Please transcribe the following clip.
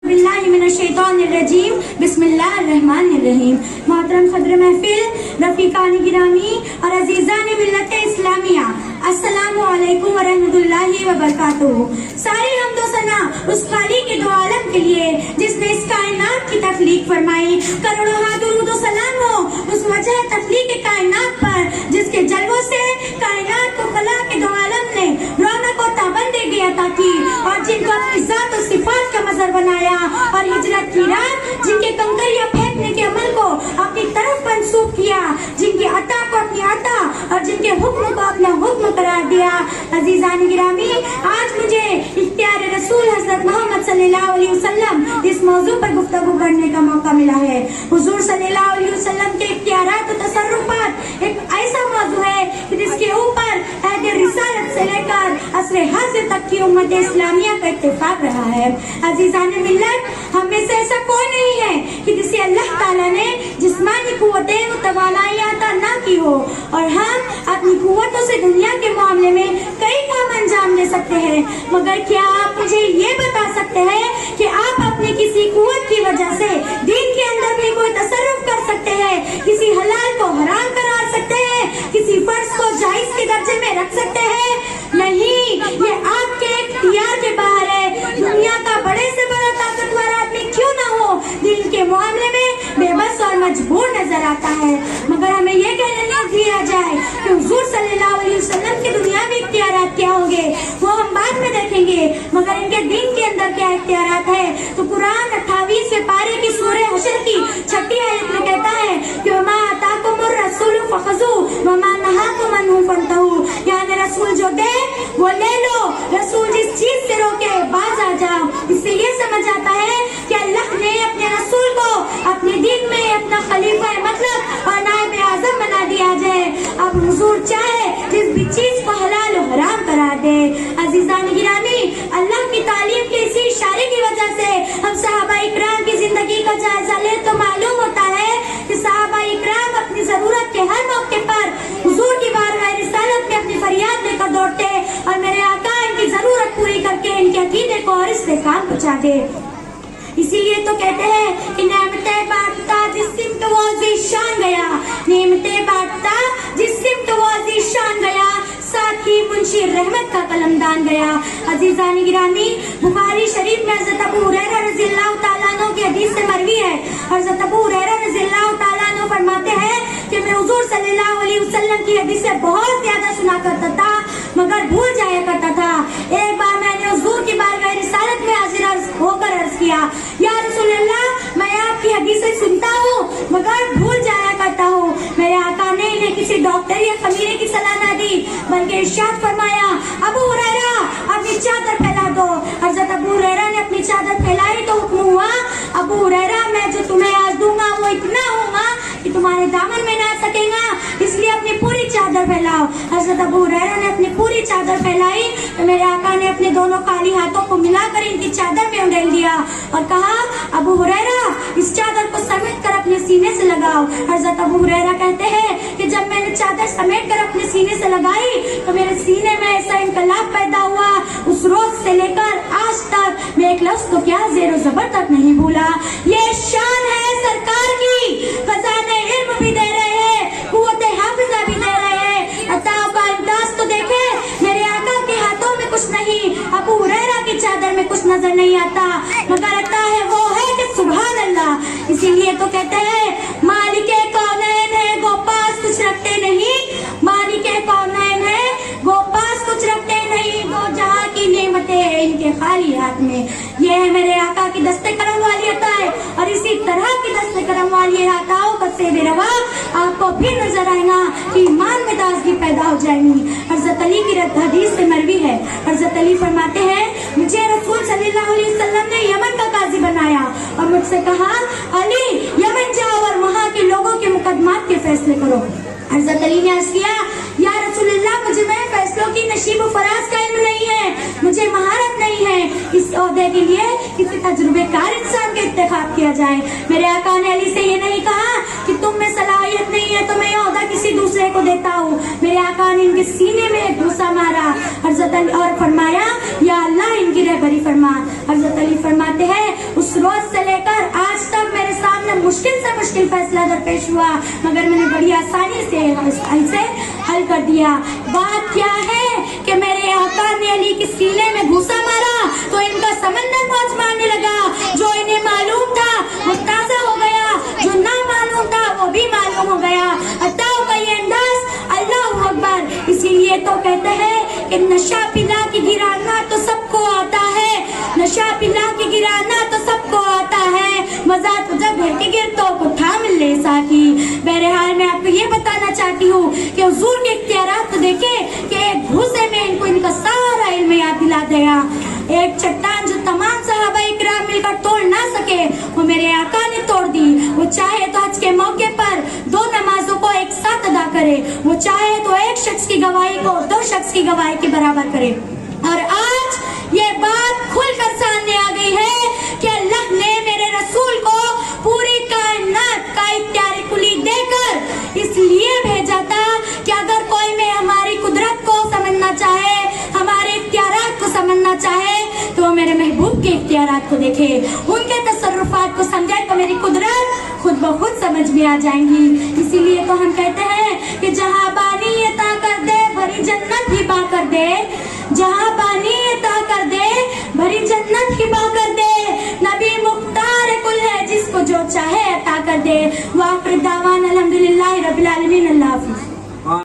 बिस्मिल्लाहिर्रहमानिर्रहीम बिस्मिल्लाहिर्रहमानिर्रहीम। मोहतरम सदर महफिल, रफीकान गिरामी और अजीज़ान मिल्लत इस्लामिया, अस्सलामु अलैकुम व रहमतुल्लाहि व बरकातुहू। सारी हम्द व सना उस खालिक के दो आलम के लिए जिसने इस कायनात की तख्लीक फरमाई। करोड़ों हाथ दुरूद व सलाम हो उस वजह तख्लीक कायनात पर जिसके जलवों से कायनात को खला के दो आलम ने रौनक और ताबंदी अता की, और जिनको अपनी ज़ात और सिफात का मज़हर बनाया, और हिजरत की रात जिनके कंकरियां फेंकने के अमल को अपनी तरफ मंसूब किया, जिनकी अता को अपनी अता और जिनके हुक्म को अपना हुक्म करार दिया। अजीज़ान गिरामी, आज मुझे इख्तियार रसूल हज़रत मोहम्मद सल्लल्लाहु अलैहि वसल्लम इस मौजू पर गुफ्तगू करने का मौका मिला है। हुजूर सल्लल्लाहु अलैहि वसल्लम के इख्तियारात और तसर्रुफात एक ऐसा मौजू है कि जिसके ऊपर अहद रिसालत से लेकर असरे हाज़िर तक की उम्मत इस्लामिया का इत्तेफाक रहा है। अजीज़ान मिल्लत, हम में से ऐसा कोई नहीं है कि जिसे अल्लाह ताला ने जिस्मानी कुव्वतें व तवानाई अता ना की हो, और हम अपनी कुव्वतों से दुनिया के मामले में कई काम अंजाम दे सकते हैं। मगर क्या आप मुझे ये बता सकते हैं कि आप अपनी किसी कुव्वत की वजह से दीन के अंदर भी कोई तसर्रुफ कर सकते हैं, किसी हलाल को हराम करार सकते हैं, किसी फर्ज को जायज के दर्जे में रख सकते हैं? नहीं, ये आपके इख्तियार के बाहर है। दुनिया का बड़े से बड़ा ताकतवर आदमी क्यों ना हो, दिल के मामले में बेबस और मजबूर नजर आता है। मगर हमें ये कहने नहीं दिया जाए कि हुजूर सल्लल्लाहु अलैहि वसल्लम की दुनिया में इख्तियारात क्या होंगे, वो हम बाद में देखेंगे। मगर इनके दीन के अंदर क्या इख्तियारात है, तो कुरान 28वें पारे की सूरह हशर की 6ठी आयत में कहता है कि वमा अताकुमुर रसूल फखुज़ू वमा नहाकुम अन्हु फंतहू, यानी रसूल जो दे वो ले लो, रसूल जिस चीज से रोके बाज आ जाओ। इससे ये समझ आता है कि अल्लाह ने अपने रसूल को अपने दीन में अपना खलीफा मतलब और नायब आज़म बना दिया जाए। अब हुजूर चाहे जिस भी चीज को हलाल और हराम करार दे। अजीज़ान गिरामी, अल्लाह की तालीम के इसी इशारे की वजह से हम सहाबा इकराम की जिंदगी का जायजा ले तो मालूम होता है कि सहाबा इकराम अपनी जरूरत के हर मौके पर हुजूर की बारगाह रिसालत में अपनी फरियाद लेकर दौड़ते, और मेरे आका इनकी जरूरत पूरी करके इनके अकीदे को और इस्तेकाम पहुंचा दे। इसीलिए तो कहते हैं कि नेमतें बांटता जिस सिमत वो ज़ीशान गया, नेमतें बांटता जिस सिमत वो ज़ीशान गया, साथ ही मुंशी रहमत का कलमदान गया। अजीज़ान गिरामी, बुखारी शरीफ में हज़रत अबू हुरैरा रज़ियल्लाहु ताला अन्हु की हदीस से मरवी है। हज़रत अबू हुरैरा रज़ियल्लाहु ताला अन्हु फरमाते हैं कि मैं हुजूर सल्लल्लाहु अलैहि वसल्लम की हदीस से बहुत ज्यादा सुना करता था, मगर भूल जाया करता था। एक बार मैंने हुजूर की बारगाह रिसालत में हाजिर होकर अर्ज किया, या रसूलल्लाह, मैं आपकी हदीसें सुनता हूँ मगर भूल जाया करता हूँ। मेरे आका ने इन्हें किसी डॉक्टर या खमीरे की सलाह न दी, बल्कि इरशाद फरमाया, अबू हुरैरा अपनी चादर फैला दो। हज़रत अबू हुरैरा ने अपनी चादर फैलाई तो हुक्म हुआ, अबू हुरैरा, मैं जो तुम्हें आज दूंगा वो इतना होगा कि तुम्हारे दामन में ना आ सकेगा, इसलिए अपनी पूरी चादर फैलाओ। हज़रत अबू हुरैरा ने अपनी पूरी चादर फैलाई तो मेरे आका ने अपने दोनों काली हाथों को मिलाकर इनकी चादर में उंडेल दिया और कहा, अबू हुरैरा, इस चादर को समेट कर अपने सीने से लगाओ। हज़रत अबू हुरैरा कहते हैं कि जब मैंने चादर समेट कर अपने सीने से लगाई तो मेरे सीने में ऐसा इनकलाब पैदा हुआ, उस रोज से लेकर आज तक मैं एक लफ्ज़ तो क्या ज़ेरो ज़बर तक नहीं भूला। ये शान है सरकार की, खजाने इल्म भी दे रहे हैं, कुव्वते हाफिज़ा भी दे रहे हैं। अता का अंदाज तो देखे, मेरे आका के हाथों में कुछ नहीं, अबू हुरैरा की चादर में कुछ नजर नहीं आता, मगर अता है वो है कि सुभान अल्लाह। इसीलिए तो कहते हैं, मालिके कौनैन है गो पास कुछ रखते नहीं, मालिके कौनैन है गो पास कुछ रखते नहीं, वो जहाँ की नेमतें हैं इनके खाली हाथ में। ये है मेरे आका की दस्ते करम वाली अता है, और इसी तरह की दस्ते करम वाली अताओं का सेब रवा आपको भी नजर आएगा कि ईमान में नाराजगी पैदा हो जाएंगी। हजरत अली की हदीस से मरवी है, हजरत अली फरमाते हैं मुझे रसूल सल्लल्लाहु अलैहि वसल्लम ने यमन का काजी बनाया और मुझसे कहा अली यमन जाओ और वहाँ के लोगों के मुकदमात के फैसले करो। हजरत अली ने अर्ज किया या रसूलल्लाह मुझे में फैसलों की नशीब व फराज का इल्म नहीं है, मुझे महारत नहीं है, इस ओहदे के लिए किसी तजुर्बेकार इंसान का इंतखाब किया जाए। मेरे आका ने अली से ये नहीं कहा कि तुम में सलाहियत नहीं है तो मैं ये ओहदा किसी दूसरे को देता हूँ। मेरे आका ने इनके सीने में एक घूसा मारा हजरत अली और फरमाया या अल्लाह इनकी रहबरी फरमा। हजरत अली फरमाते हैं उस रोज से लेकर आज तक मेरे सामने मुश्किल से मुश्किल फैसला दरपेश हुआ मगर मैंने बड़ी आसानी से इसे हल कर दिया। बात क्या है कि मेरे आका ने अली के सीने में घूसा मारा तो इनका समंदर मौज मारने लगा, जो इन्हें मालूम था वो ताजा हो गया, जो ना मालूम था वो भी मालूम हो गया। अताओ का ये अंदाज अल्लाह अकबर। इसीलिए तो कहते हैं कि नशा पिला के गिराना तो सबको आता है, नशा पिला के गिराना तो सबको आता है, मजा तो जब घर के गिरतों को थाम ले साकी। बहरहाल मैं आपको ये बताना चाहती हूँ कि हुजूर के इख्तियारात तो देखे कि एक घूसे में इनको इनका सारा इल्म याद दिला दिया। एक चट्टान जो तमाम सहाबा इकराम मिलकर तोड़ ना सके वो मेरे आका ने तोड़ दी। वो चाहे तो हज के मौके पर 2 नमाजों को एक साथ अदा करे, वो चाहे तो एक शख्स की गवाही को 2 शख्स की गवाही के बराबर करे। और आज ये बात खुलकर सामने आ गई है कि अल्लाह ने मेरे रसूल को पूरी कायनात का इख्तियार कुली देकर इसलिए भेजा था कि अगर कोई में हमारी कुदरत को समझना चाहे, हमारे इख्तियारात को समझना चाहे तो मेरे महबूब के इख्तियारात को देखे, उनके तसर्रुफात को समझे तो मेरी कुदरत खुद ब खुद समझ में आ जाएंगी। इसीलिए तो हम कहते हैं कि जहाँ बानी अता कर दे भरी जन्नत हिबा कर दे, जहाँ बानी अता कर दे भरी जन्नत हिबा कर दे, नबी मुख्तार कुल है जिसको जो चाहे अता कर दे।